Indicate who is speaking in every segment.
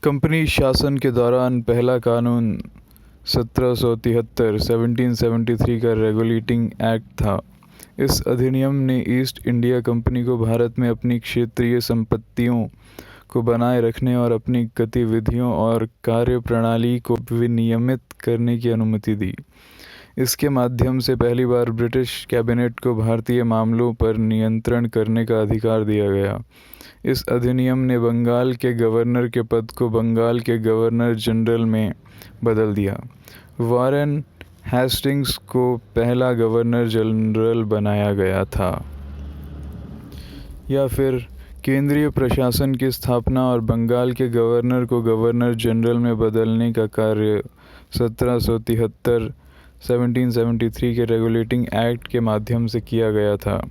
Speaker 1: Company शासन के दौरान पहला कानून 1773 का रेगुलेटिंग एक्ट था। इस अधिनियम ने ईस्ट इंडिया कंपनी को भारत में अपनी क्षेत्रीय संपत्तियों को बनाए रखने और अपनी गतिविधियों और कार्यप्रणाली को विनियमित करने की अनुमति दी। इसके माध्यम से पहली बार ब्रिटिश कैबिनेट को भारतीय मामलों पर नियंत्रण करने का अधिकार दिया गया। इस अधिनियम ने बंगाल के गवर्नर के पद को बंगाल के गवर्नर जनरल में बदल दिया। वॉरेन हेस्टिंग्स को पहला गवर्नर जनरल बनाया गया था। या फिर केंद्रीय प्रशासन की स्थापना और बंगाल के गवर्नर को गवर्नर जनरल में बदलने का कार्य 1773 के रेगुलेटिंग एक्ट के माध्यम से किया गया था।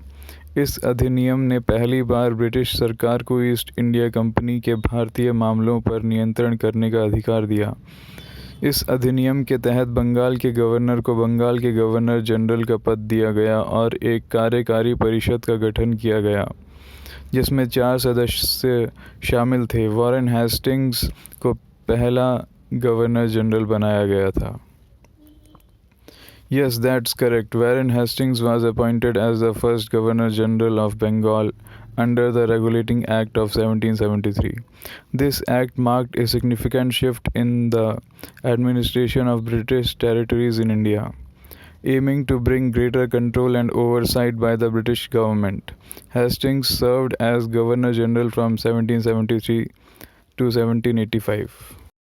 Speaker 1: इस अधिनियम ने पहली बार ब्रिटिश सरकार को ईस्ट इंडिया कंपनी के भारतीय मामलों पर नियंत्रण करने का अधिकार दिया। इस अधिनियम के तहत बंगाल के गवर्नर को बंगाल के गवर्नर जनरल का पद दिया गया और एक कार्यकारी परिषद का गठन किया गया, जिसमें 4 सदस्य शामिल थे। वॉरेन हेस्टिंग्स को पहला गवर्नर जनरल बनाया गया था। Yes, that's correct. Warren Hastings was appointed as the first Governor General of Bengal under the Regulating Act of 1773. This act marked a significant shift in the administration of British territories in India, aiming to bring greater control and oversight by the British government. Hastings served as Governor General from 1773 to 1785.